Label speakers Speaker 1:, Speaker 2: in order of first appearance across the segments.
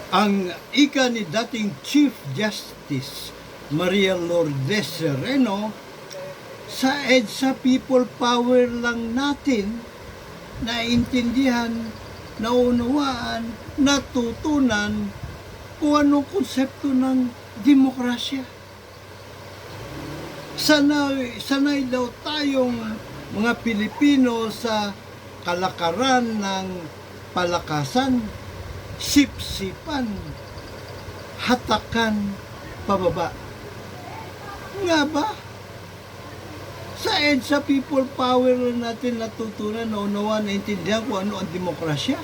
Speaker 1: Ang ika ni dating Chief Justice Maria Lourdes Sereno, sa EDSA people power lang natin naintindihan, naunawaan, natutunan kung anong konsepto ng demokrasya. Sanay daw tayong mga Pilipino sa kalakaran ng palakasan, sipsipan, hatakan, pababa. Nga ba? Sa EDSA people power natin natutunan, naunawa, naintindihan kung ano ang demokrasya.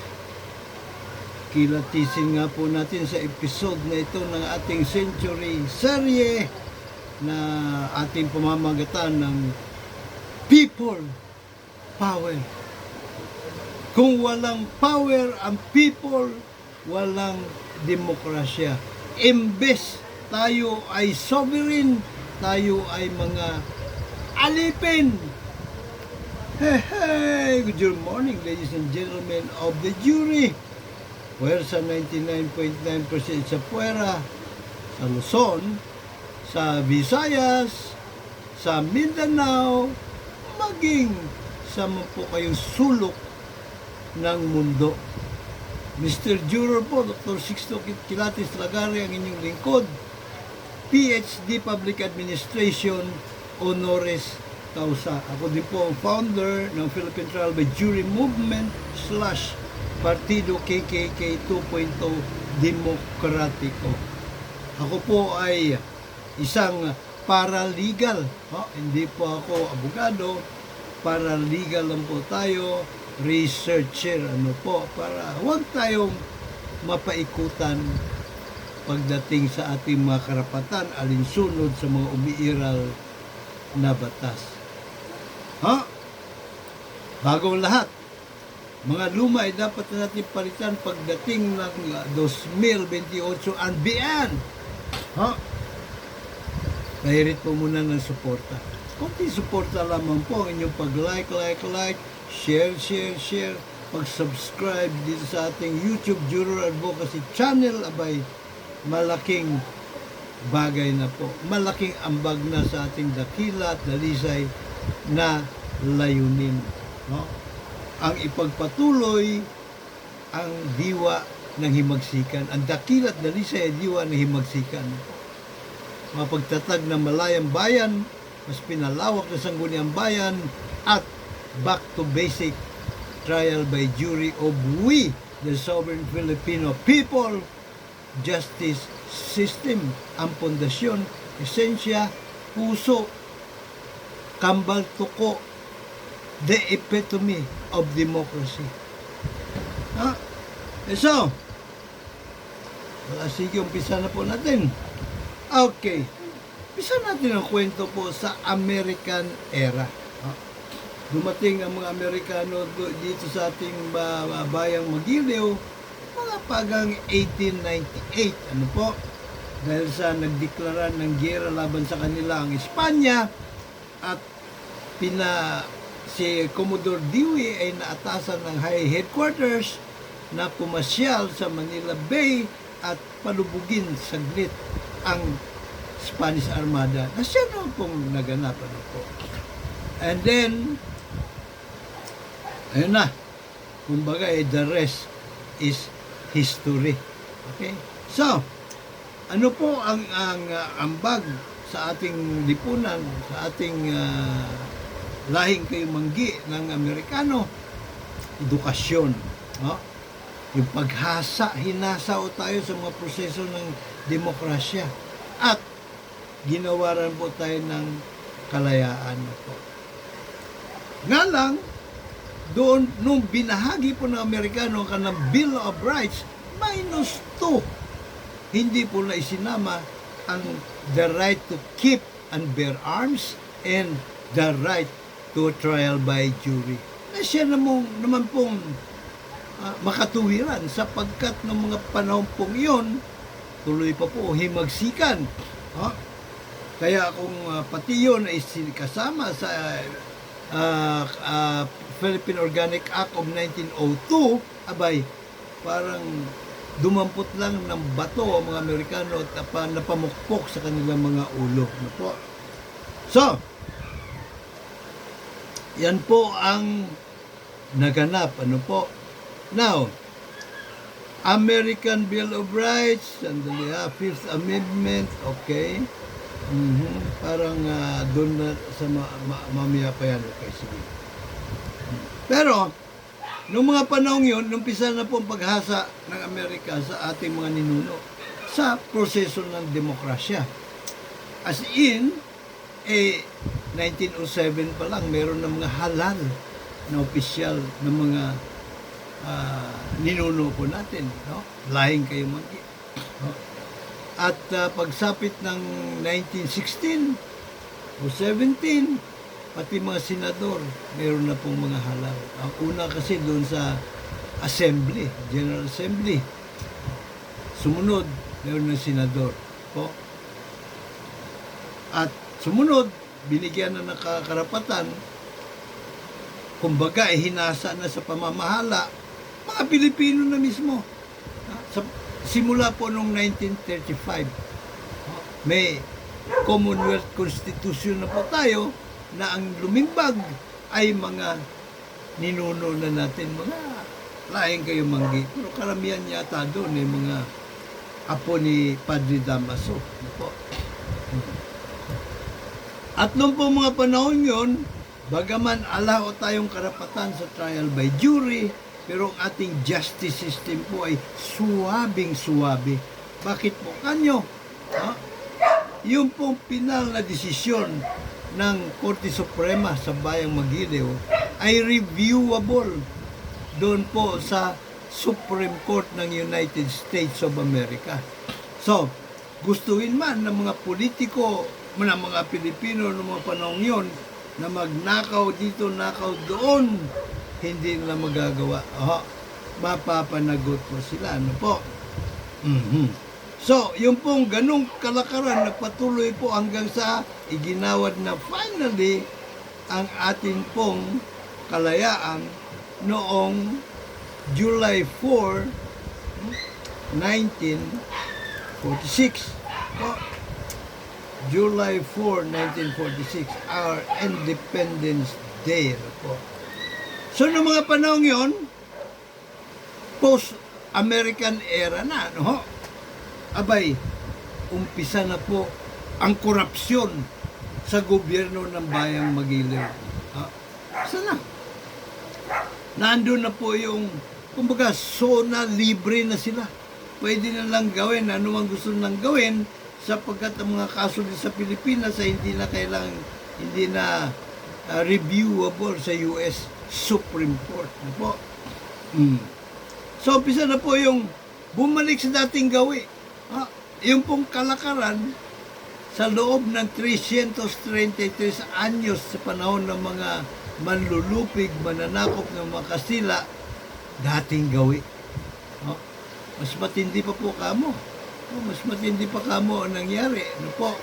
Speaker 1: Kilatisin nga po natin sa episode na ito ng ating Century serye na ating pamamagatan ng people power. Kung walang power ang people, walang demokrasya. Imbes tayo ay sovereign, tayo ay mga alipin. Hey, good morning ladies and gentlemen of the jury. Puwersa 99.9% sa Puwera, sa Luzon, sa Visayas, sa Mindanao, maging sa po kayong sulok ng mundo. Mr. Juror po, Dr. Sixto Kilatis Lagari, ang inyong lingkod, PhD Public Administration, Honoris Causa. Ako din po ang founder ng Philippine Trial by Jury Movement / Partido KKK 2.0 Demokratiko. Ako po ay isang paralegal. Hindi po ako abogado. Paralegal lang po tayo. Researcher. Para huwag tayong mapaikutan pagdating sa ating mga karapatan alinsunod sa mga umiiral na batas. Bagong lahat, mga luma ay dapat na natin palitan pagdating ng 2028 and beyond. Pahirit po muna ng suporta. Kunti suporta lamang po ang inyong pag-like, share, pag-subscribe dito sa ating YouTube Juror Advocacy Channel. Abay, malaking bagay na po. Malaking ambag na sa ating dakila at dalisay na layunin. Ang ipagpatuloy ang diwa ng himagsikan. Ang dakila at dalisay ay diwa ng himagsikan. Mapagtatag ng malayang bayan, mas pinalawak na sangguniang bayan, at back to basic trial by jury of we, the sovereign Filipino people, justice system, ang pundasyon, esensya, puso, kambal tuko, the epitome of democracy. So, sige, umpisa na po natin. Okay, umpisa natin ang kwento po sa American era. Dumating ang mga Amerikano dito sa ating bayang Magiliw mga pagang 1898. Dahil sa nagdeklara ng giyera laban sa kanila ang Espanya, at si Commodore Dewey ay naatasan ng high headquarters na pumasyal sa Manila Bay at palubugin saglit ang Spanish Armada na siya na pong naganap. And then, ayun na, kumbaga the rest is history. Okay? So, ano po ang ambag sa ating lipunan, sa ating lahing kaymanggi ng Amerikano? Edukasyon. Yung hinasa tayo sa mga proseso ng demokrasya, at ginawaran po tayo ng kalayaan po. Nga lang, doon, nung binahagi po ng Amerikano ang kanang Bill of Rights, -2. Hindi po na isinama ang the right to keep and bear arms and the right to trial by jury. Na siya naman pong makatuwiran, sapagkat ng mga panahon pong iyon, tuloy pa po himagsikan. Kaya kung pati yun ay kasama sa Philippine Organic Act of 1902, abay, parang dumampot lang ng bato ang mga Amerikano at napamukpok sa kanilang mga ulo. Ano po? So, yan po ang naganap. Ano po? Now, American Bill of Rights, sandali ha, Fifth Amendment, okay. Parang doon na sa mamaya pa yan. Okay, sige. Pero, nung mga panahon yun, numpisa na po ang paghasa ng Amerika sa ating mga ninuno sa proseso ng demokrasya. As in, 1907 pa lang, meron na mga halal na opisyal na mga ninuno po natin. No? Lahing kayo magi. No? At pagsapit ng 1916 o 17, pati mga senador, meron na pong mga halal. Ang una kasi doon sa Assembly, General Assembly. Sumunod, meron na senador. Po. At sumunod, binigyan na ng karapatan, kumbaga, hinasa na sa pamamahala, mga Pilipino na mismo. Simula po noong 1935, may Commonwealth Constitution na po tayo na ang lumimbag ay mga ninuno na natin, mga laing kayo manggi. Pero karamihan yata doon ay mga apo ni Padre Damaso. Po. At noong po mga panahon yon, bagaman allow tayong karapatan sa trial by jury, pero ang ating justice system po ay suwabing-suwabe. Bakit po kanyo? Yung pong pinal na desisyon ng Korte Suprema sa Bayang Magiliw ay reviewable doon po sa Supreme Court ng United States of America. So, gustuhin man ng mga politiko, ng mga Pilipino ng mga panahon yon na magnakaw dito, nakaw doon, hindi nila magagawa. Mapapanagot po sila. Ano po? So, yung pong ganong kalakaran nagpatuloy po hanggang sa iginawad na finally ang atin pong kalayaan noong July 4, 1946. Po. July 4, 1946, our Independence Day. Po. So, noong mga panahon yon, post-American era na, no? Abay, umpisa na po ang korupsyon sa gobyerno ng Bayang Magiliw. Sana? Nandun na po yung, kumbaga, zona libre na sila. Pwede na lang gawin, ano man gusto nilang gawin, sapagkat ang mga kaso din sa Pilipinas ay hindi na kailangan, hindi na reviewable sa US Supreme Court. Ano po? So, umpisa na po yung bumalik sa dating gawi. Yung pong kalakaran sa loob ng 333 anyos sa panahon ng mga manlulupig, mananakop ng mga Kastila, dating gawi. Mas matindi pa po kamo. Mas matindi pa kamo ang nangyari. Ano po?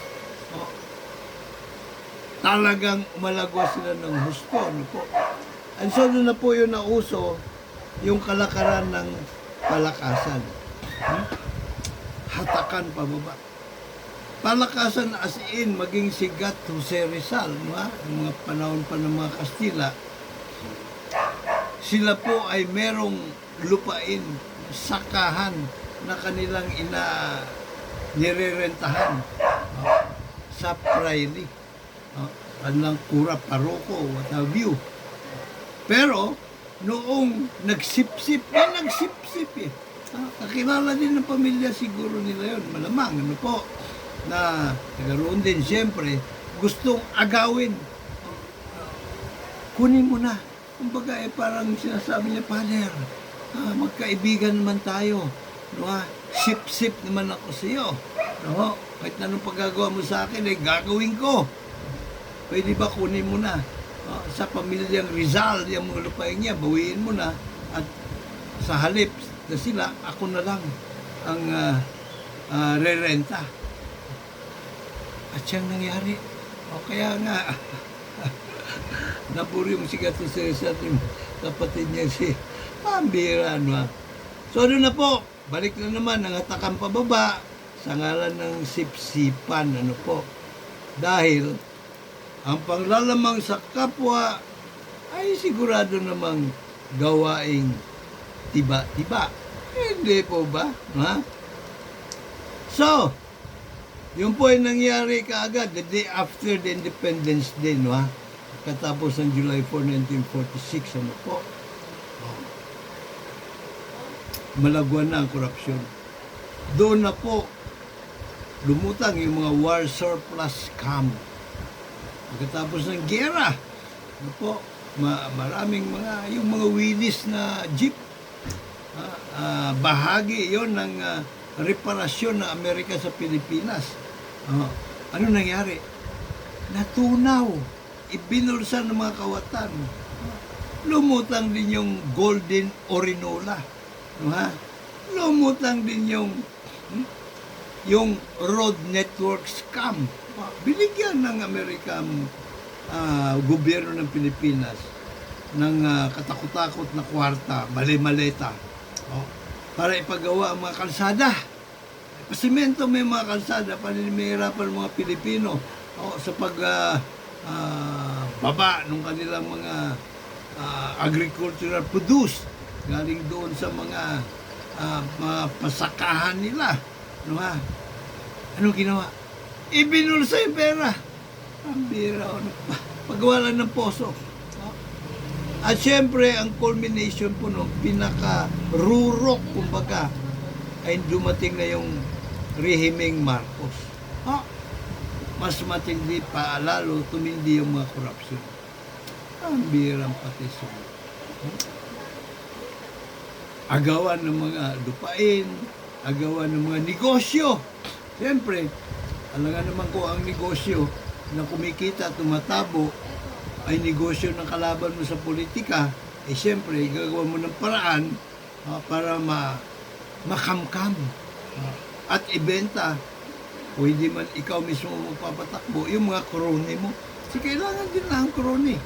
Speaker 1: Talagang umalagwa sila ng husto. Ano po? And so, doon na po yung nauso, yung kalakaran ng palakasan. Hatakan pababa. Palakasan as in, maging sigat Jose Rizal, no, yung mga panahon pa ng mga Kastila, sila po ay merong lupain, sakahan na kanilang nirerentahan sa Praili. Kanilang kura, paroko, what have you. Pero, noong nagsipsip eh. Kakilala din ng pamilya siguro nila yun. Malamang, ano po, na nagaroon din siyempre, gustong agawin. Kunin mo na. Kumbaga, parang sinasabi niya, Father, magkaibigan naman tayo. No, sip-sip naman ako sa iyo. No, kahit na anong paggagawa mo sa akin, gagawin ko. Pwede ba kunin mo na? Sa pamilyang Rizal, yung mga lupain niya, bawiin mo na. At sa halip na sila, ako na lang ang re-renta. At siyang nangyari. Kaya nga, naburi yung sigat sa yung kapatid niya si Pambira. No? So, ano na po, balik na naman ang hatakan pababa sa ngalan ng sipsipan. Ano po? Dahil ang panglalamang sa kapwa ay sigurado namang gawaing tiba-tiba. Hindi po ba? Ha? So, yun po ay nangyari kaagad the day after the Independence Day, no ha? Katapos ng July 4, 1946, ano po? Malagwan na ang korupsyon. Doon na po lumutang yung mga war surplus scam. Pagkatapos ng gera, ano po, maraming yung mga wilis na jeep, bahagi yon ng reparasyon ng Amerika sa Pilipinas. Ano nangyari? Natunaw. Ibinulsan ng mga kawatan. Lumutang din yung Golden Orinola. Lumutang din yung road network scam. Binigyan ng Amerikang gobyerno ng Pilipinas ng katakot-takot na kwarta, mali-maleta, para ipagawa ang mga kalsada. Pasimento may mga kalsada, paninimihirapan ng mga Pilipino sa baba ng kanilang mga agricultural produce galing doon sa mga pasakahan nila. Ano ginawa? Ibinulsa yung pera. Ang bira, paggawa lang ng poso. At syempre, ang culmination po nung pinaka-rurok, kumbaga, ay dumating na yung rehimeng Marcos. Mas matindi pa, lalo tumindi yung mga korupsyon. Ang birang pati sunod. Agawan ng mga lupain, agawan ng mga negosyo. Siyempre, alangan naman ko ang negosyo na kumikita, tumatabo, ay negosyo ng kalaban mo sa politika, siyempre, gagawa mo ng paraan para makamkam at ibenta. Pwede man ikaw mismo magpapatakbo, yung mga krone mo. Kasi kailangan din na ang krone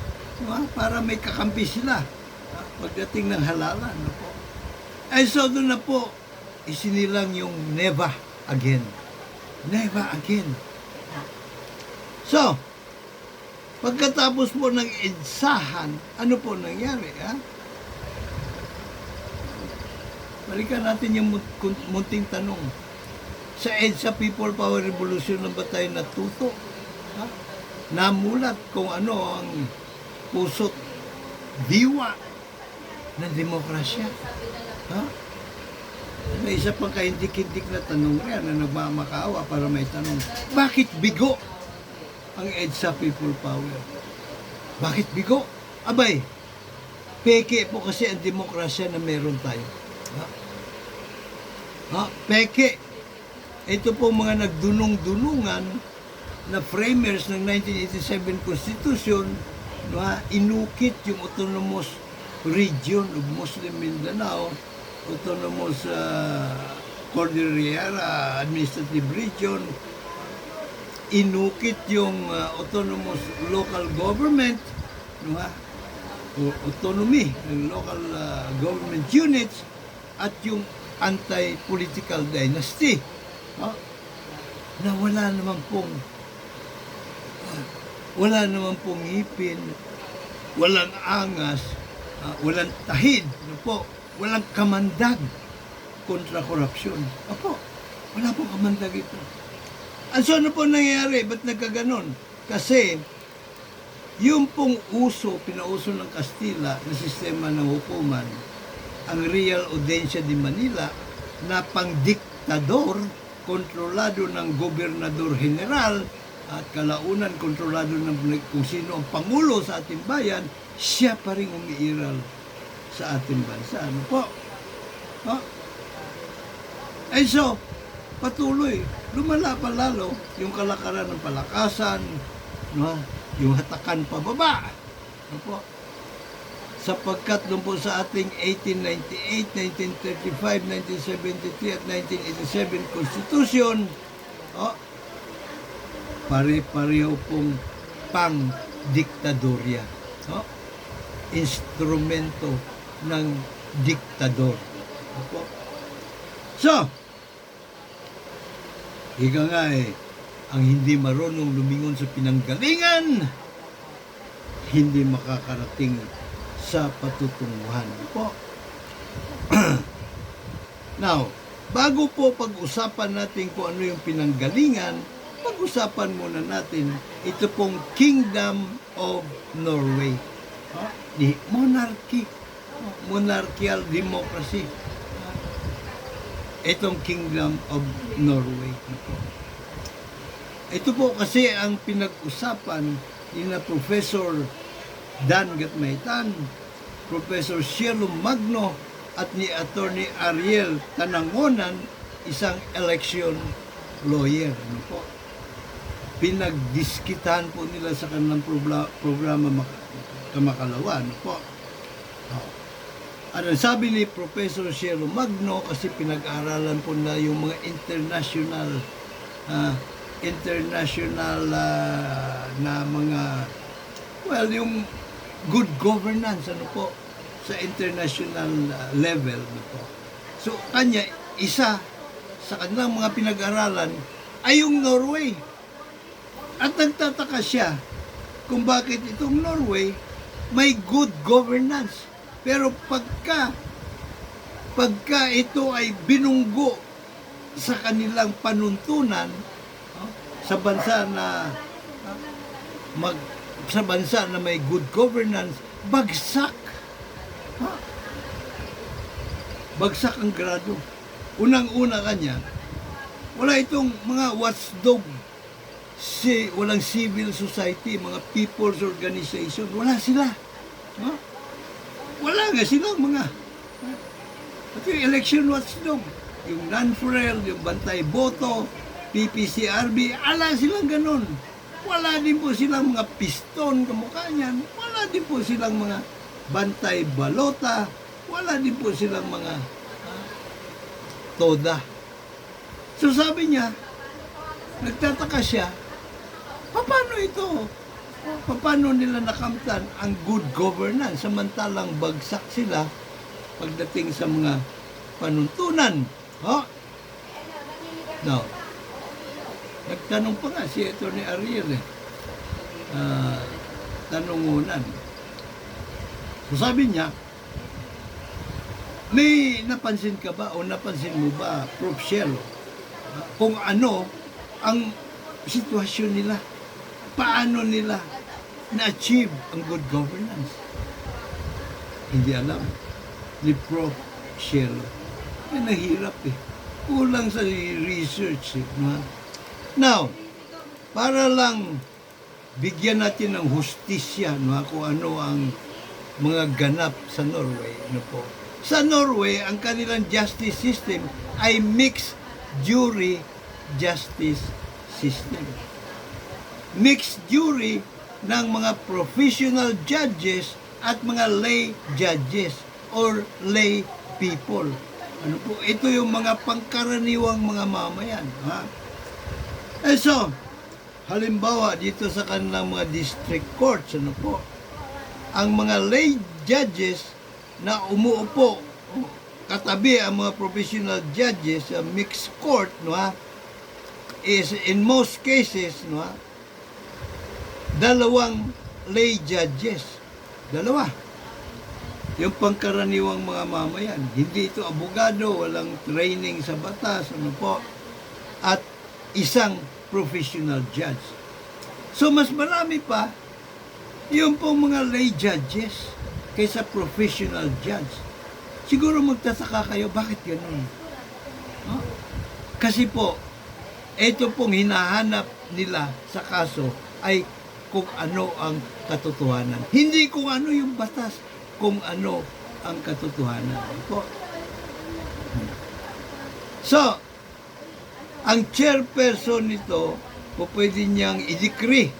Speaker 1: para may kakampi sila pagdating ng halalan. So doon na po, isinilang yung never again. Never again. So, pagkatapos po ng EDSAhan, ano po nangyari? Balikan natin yung munting tanong. Sa EDSA People Power Revolution na ba tayo natuto? Namulat kung ano ang puso't diwa ng demokrasya. May isa pang kahindik-hindik na tanong yan na nagmamakaawa para may tanong, bakit bigo ang EDSA People Power? Bakit bigo? Abay, peke po kasi ang demokrasya na meron tayo. Peke. Ito po mga nagdunong-dunungan na framers ng 1987 Constitution, inukit yung autonomous region of Muslim Mindanao, autonomous Cordillera Administrative Region, inukit yung autonomous local government, autonomy ng local government units, at yung anti-political dynasty. Na wala naman pong ngipin, walang angas, walang tahid, walang kamandag kontra korupsyon. Wala pong kamandag ito. So ano po nangyayari? Ba't nagkaganon? Kasi yung pong pinauso ng Kastila na sistema ng hukuman, ang Real Audiencia de Manila, na pang-diktador, kontrolado ng gobernador general, at kalaunan kontrolado ng kung sino ang pangulo sa ating bayan, siya pa rin umiiral sa ating bansa. Ano po? So, patuloy, lumala pa lalo yung kalakaran ng palakasan, yung hatakan pababa. Ano po? Sapagkat doon po sa ating 1898, 1935, 1973 at 1987 Constitution, pare-pareho pong pang-diktadorya. Instrumento ng diktador. So, ika nga ang hindi marunong lumingon sa pinanggalingan, hindi makakarating sa patutunguhan po. Now, bago po pag-usapan natin kung ano yung pinanggalingan, pag-usapan muna natin ito pong Kingdom of Norway. Di monarchical democracy. Itong Kingdom of Norway. Ito po kasi ang pinag-usapan ni na Professor Dan Gatmaitan, Professor Cielo Magno, at ni Attorney Ariel Tanangonan, isang election lawyer. Ano po? Pinagdiskitahan po nila sa kanilang programa Kamakalawa. Ano po? Ano sabi ni Professor Cielo Magno, kasi pinag-aralan po na yung mga international na mga, well, yung good governance, ano po, sa international level, ano po. So, kanya, isa sa kanilang mga pinag-aralan ay yung Norway. At nagtataka siya kung bakit itong Norway may good governance. Pero pagka ito ay binunggo sa kanilang panuntunan, sa bansa na may good governance, bagsak. Bagsak ang grado. Unang-una kanya, wala itong mga watchdog, walang civil society, mga people's organization, wala sila. Wala nga silang mga yung election watchdog, yung non-FREL, yung Bantay Boto, PPCRB, ala silang ganun. Wala din po silang mga piston kamukha niyan. Wala din po silang mga Bantay Balota. Wala din po silang mga toda. So sabi niya, nagtataka siya, paano ito? Paano nila nakamtan ang good governance samantalang bagsak sila pagdating sa mga panuntunan? Now, nagtanong pa nga si Atty. Ariel tanungunan. So sabi niya, may napansin ka ba o napansin mo ba, Prof. Cielo, kung ano ang sitwasyon nila? Paano nila na-achieve ang good governance? Hindi alam ni Prof. Cielo. Nahirap kulang sa research. Now, para lang bigyan natin ng hustisya kung ano ang mga ganap sa Norway. Sa Norway, ang kanilang justice system ay mixed jury justice system. Mixed jury ng mga professional judges at mga lay judges or lay people. Ito yung mga pangkaraniwang mga mamayan. So, halimbawa dito sa kanilang mga district courts, ang mga lay judges na umuupo katabi ang mga professional judges sa mixed court, is in most cases, dalawang lay judges. Dalawa. Yung pangkaraniwang mga mamayan. Hindi ito abogado, walang training sa batas, at isang professional judge. So, mas marami pa yung pong mga lay judges kaysa professional judge. Siguro magtataka kayo, bakit ganun? Kasi po, ito pong hinahanap nila sa kaso ay kung ano ang katotohanan. Hindi kung ano yung batas, kung ano ang katotohanan. So, ang chairperson nito, pwede niyang i-decree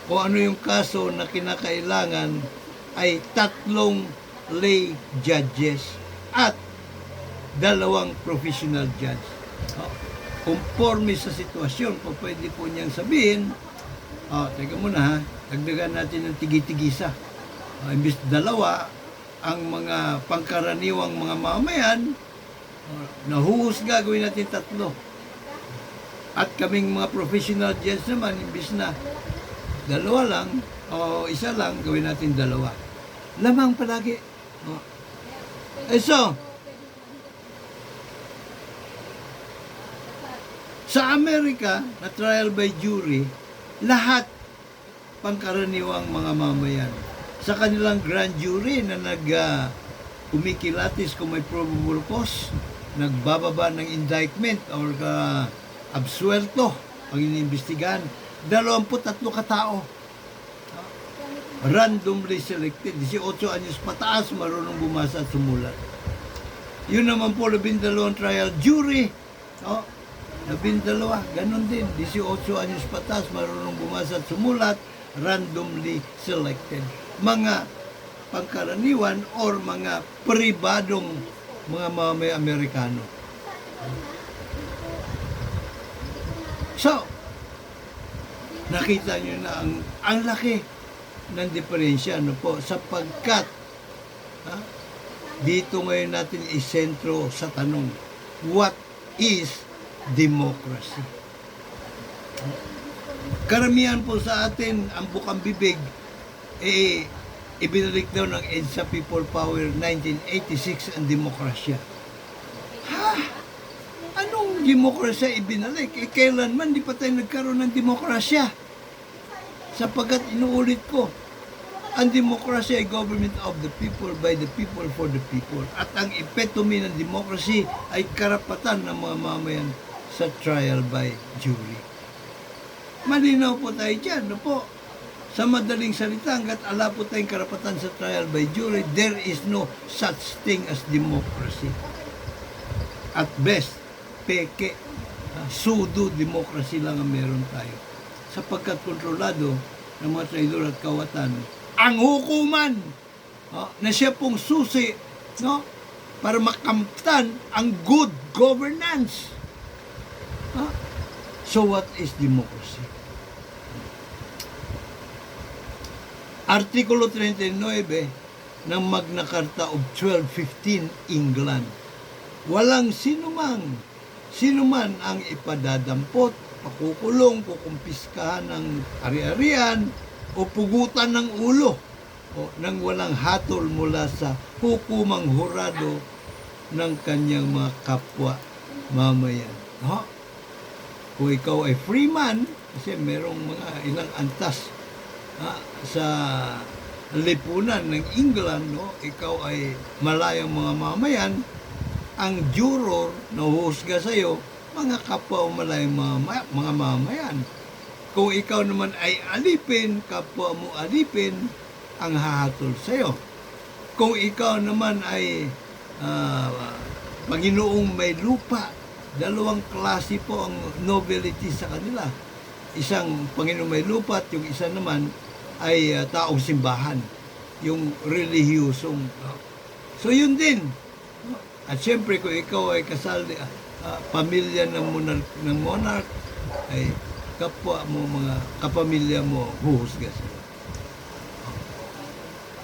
Speaker 1: kung ano yung kaso na kinakailangan ay 3 lay judges at 2 professional judge. Conforme sa sitwasyon, pwede po niyang sabihin, teka muna dagdagan natin ng tigi-tigisa. Imbis 2, ang mga pangkaraniwang mga mamayan Nahuhusga, gawin natin 3. At kaming mga professional judge naman, imbis na 2 lang o 1 lang, gawin natin 2. Lamang palagi. So, sa Amerika, na trial by jury, lahat pangkaraniwang mga mamayan. Sa kanilang grand jury na kumikilatis kung may probable cause, nagbababa ng indictment or absuelto ang iniimbestigahan, 23 katao. Randomly selected, 18 anyos pataas, marunong bumasa at sumulat. Yun naman po, 12 trial jury. 12, ganun din, 18 anyos pataas, marunong bumasa at sumulat, randomly selected. Mga pangkaraniwan or mga pribadong mga mamay Amerikano. So, nakita nyo na ang laki ng diferensya, po, sapagkat dito ngayon natin isentro sa tanong, what is democracy? Karamihan po sa atin, ang bukang bibig, ibinalik daw ng EDSA People Power 1986 ang demokrasya. Anong demokrasya ibinalik? Kailanman di pa tayo nagkaroon ng demokrasya. Sapagkat inuulit ko, ang demokrasya ay government of the people, by the people, for the people. At ang epitome ng democracy ay karapatan ng mga mamayan sa trial by jury. Malinaw po tayo dyan, po. Sa madaling salita, hanggat ala po tayong karapatan sa trial by jury, there is no such thing as democracy. At best, peke, pseudo-democracy lang ang meron tayo. Sapagkat kontrolado ng mga traidor at kawatan, ang hukuman na siya pong susi para makamtan ang good governance. So what is democracy? Artikulo 39 ng Magna Carta of 1215 England. Walang sinuman ang ipadadampot, pakukulong, kukumpiskahan ng ari-arian o pugutan ng ulo nang walang hatol mula sa hukumang hurado ng kanyang mga kapwa mamayan. Kung ikaw ay free man, kasi merong mga ilang antas sa lipunan ng England, ikaw ay malayang mga mamayan, ang juror na huhusga sa iyo, mga kapwa o malayang mga mamayan. Kung ikaw naman ay alipin, kapwa mo alipin, ang hahatol sa iyo. Kung ikaw naman ay Panginoong may lupa, 2 klase po ang nobility sa kanila. Isang Panginoong may lupa at yung isa naman ay taong simbahan, yung relihiyosong. So yun din. At siyempre kung ikaw ay kasal, pamilya ng monarch, ay kapwa mo, mga kapamilya mo, huhusga sila.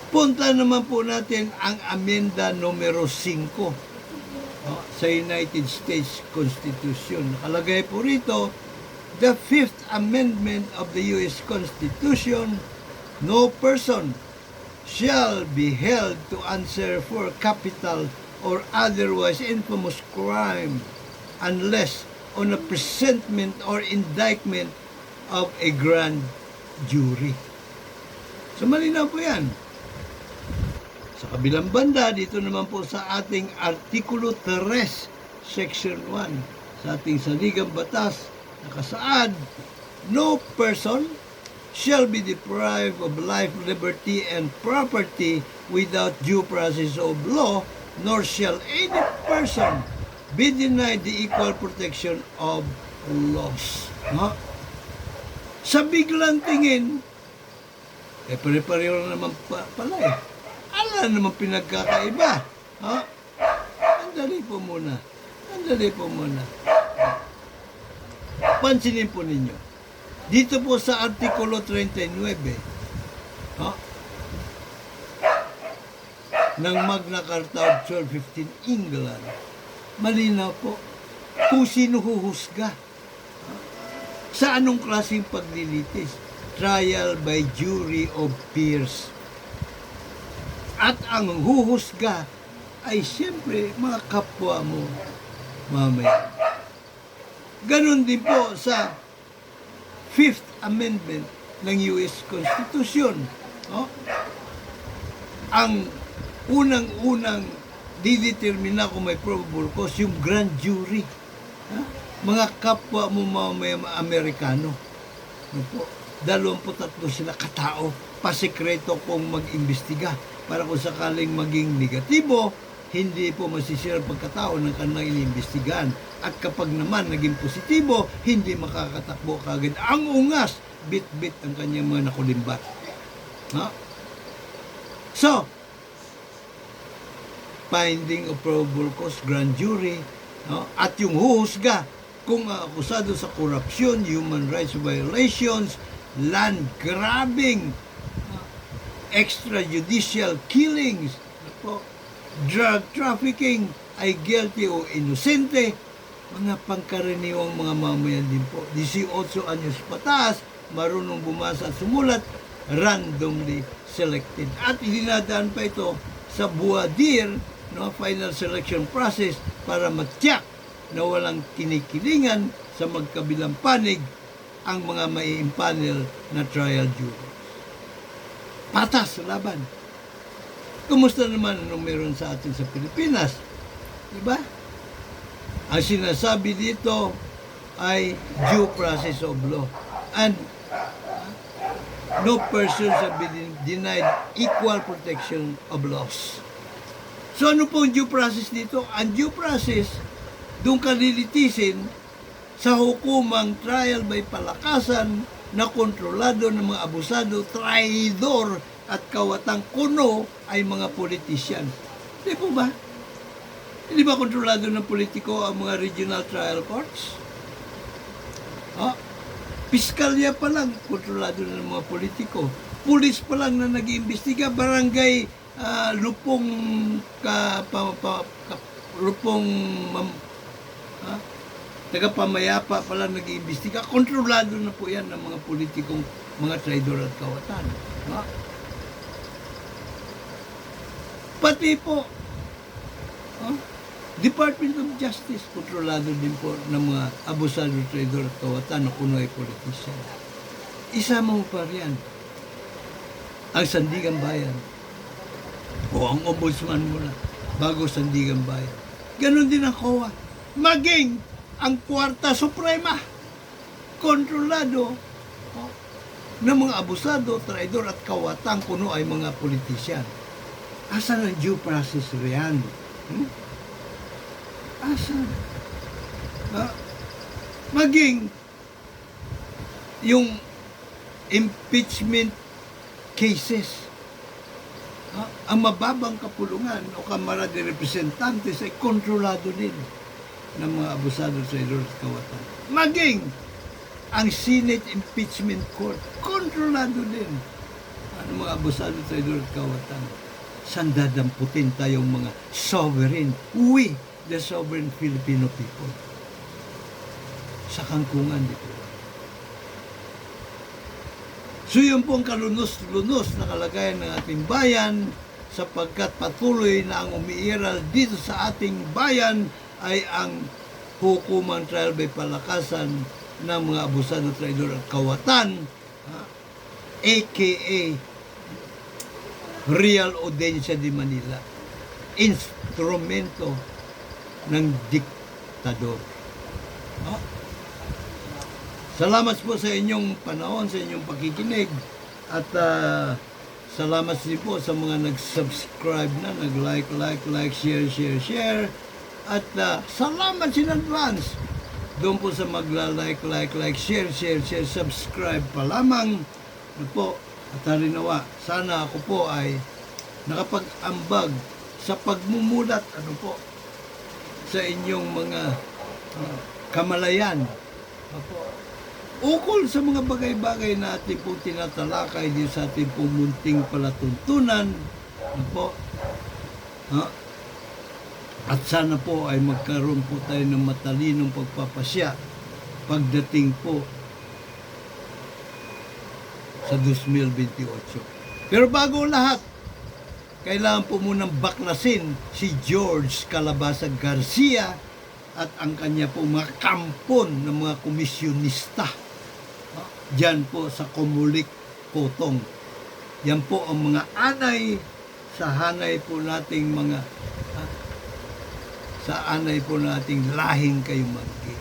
Speaker 1: Punta naman po natin ang amenda numero 5 sa United States Constitution. Nakalagay po rito, the 5th Amendment of the U.S. Constitution, no person shall be held to answer for capital or otherwise infamous crime unless on a presentment or indictment of a grand jury. So malinaw po yan. Sa kabilang banda, dito naman po sa ating Artikulo 3, Section 1, sa ating saligang batas, nakasaad, no person shall be deprived of life, liberty, and property without due process of law, nor shall any person be denied the equal protection of laws. Sa biglang tingin, pare-pareho na naman pala Ala naman pinagkakaiba. Andali po muna. Pansinin po ninyo. Dito po sa Artikulo 39, ng Magna Carta of 1215 England, malinaw po kung sino huhusga. Sa anong klaseng paglilitis? Trial by jury of peers. At ang huhusga ay siyempre mga kapwa mo mamaya. Ganon din po sa Fifth Amendment ng US Constitution. No? Ang unang-unang didetermina kung may probable cause, yung grand jury. Ha? Mga kapwa mo mamaya Amerikano. Ano po? 23 sila katao, pasekreto kung mag-imbestiga para kung sakaling maging negatibo, hindi po masisira ang pagkatao ng kanilang iniimbestigahan. At kapag naman naging positibo, hindi makakatakbo kagad. Ang ungas, bit-bit ang kanyang mga nakulimbat. No? So, finding of probable cause, grand jury, no? At yung huhusga kung akusado sa korupsyon, human rights violations, land grabbing, extrajudicial killings, no? Drug trafficking, ay guilty o inosente, mga pangkaraniwang mga mamayan din po. 18 anyos pataas, marunong bumasa at sumulat, randomly selected. At dinadaan pa ito sa voir dire, no, final selection process para matyak na walang kinikilingan sa magkabilang panig ang mga mai-impanel na trial jurors. Patas sa laban. Kumusta naman anong meron sa atin sa Pilipinas? Diba? Ang sinasabi dito ay due process of law. And no person shall be denied equal protection of laws. So ano po ang due process dito? Ang due process, doon ka lilitisin sa hukumang trial by palakasan na kontrolado ng mga abusado, traidor at kawatang kuno ay mga politician. Di po ba? Hindi ba kontrolado ng politiko ang mga regional trial courts? Piskalya pa lang, kontrolado ng mga politiko. Pulis pa lang na nag-iimbestiga, barangay tagapamayapa pa lang nag-iimbestiga. Kontrolado na po yan ng mga politikong mga traidor at kawatan. Pati po, Department of Justice, kontrolado din po ng mga abusado, traidor at kawatan na kuno ay politician. Isama mo pa riyan ang Sandigan Bayan o ang ombudsman mo na bago Sandigan Bayan. Ganon din ang COA. Maging ang Kwarta Suprema, kontrolado ng mga abusado, traidor at kawatan kuno ay mga politician. Asan ang due process riyan? Asan? Maging yung impeachment cases, ang mababang kapulungan o Kamara de Representantes ay kontrolado din ng mga abusado, traidor at kawatan. Maging ang Senate Impeachment Court, kontrolado din ng mga abusado, traidor at kawatan. Saan dadamputin tayong mga sovereign, we, the sovereign Filipino people? Sa kangkungan dito. So yun po ang kalunos-lunos na kalagayan ng ating bayan, sapagkat patuloy na ang umiiral dito sa ating bayan ay ang hukuman trial by palakasan ng mga abusado, traidor at kawatan, aka Real Audiencia de Manila, instrumento ng diktador. Salamat po sa inyong panahon, sa inyong pakikinig, at salamat din po sa mga nag-subscribe na, nag-like, share, at salamat in advance doon po sa magla-like, share, subscribe pa lamang. Ano po, at harinawa, sana ako po ay nakapag-ambag sa pagmumulat, ano po, sa inyong mga kamalayan. Ukol sa mga bagay-bagay na ating pong tinatalakay din sa ating pong munting palatuntunan. Ano po? At sana po ay magkaroon po tayo ng matalinong pagpapasya pagdating po sa 2028. Pero bago lahat, kailangan po munang baklasin si George Calabasa Garcia at ang kanya po mga kampon ng mga komisyonista. Diyan po sa Comelec Potong. Yan po ang mga anay sa hanay po nating mga sa anay po nating lahing kayo maggi.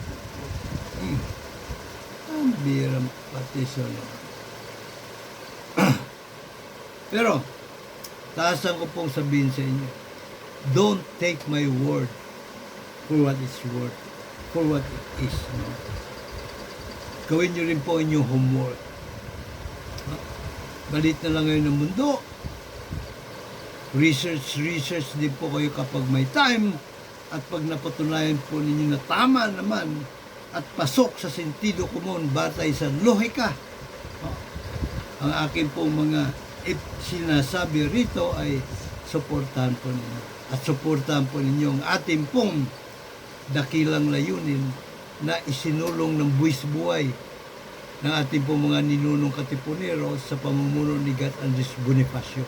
Speaker 1: Ang birang patisyon. Pero, taasan ko pong sabihin sa inyo, don't take my word for what it's worth, for what it is. No? Gawin nyo rin po inyong homework. Balit na lang ngayon ng mundo. Research din po kayo kapag may time. At pag napatunayan po ninyo na tama naman at pasok sa sentido komon batay sa lohika, ang akin pong mga sinasabi rito ay suportahan po ninyo. At suportahan po ninyo ang ating pong dakilang layunin na isinulong ng buwis buhay ng ating pong mga ninunong katipunero sa pamumuno ni Gat Andres Bonifacio.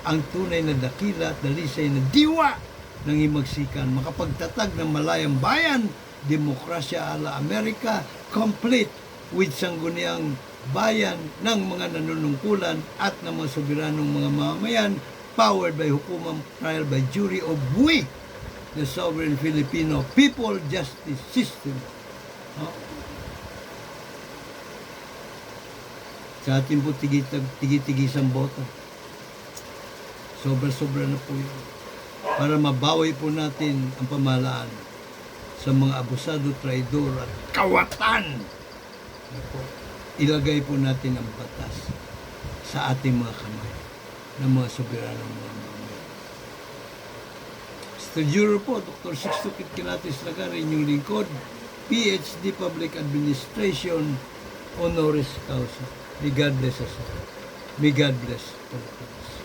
Speaker 1: Ang tunay na dakila at dalisay na diwa ng himagsikan, makapagtatag ng malayang bayan, demokrasya ala Amerika, complete with sangguniang bayan ng mga nanunungkulan at ng mga soberanong mga mamamayan, powered by hukumang trial by jury of we, the sovereign Filipino people justice system. Sa atin po tigit-tigisang boto. Sobra-sobra na po yun. Para mabawi po natin ang pamahalaan sa mga abusado, traidor at kawatan. Ilagay po natin ang batas sa ating mga kamay ng mga soberanong mga mamamayan. Mr. Juro po, Dr. Sixto Kitkilatis Lagari, inyong lingkod, PhD Public Administration, honoris causa. May God bless us all. May God bless all of us.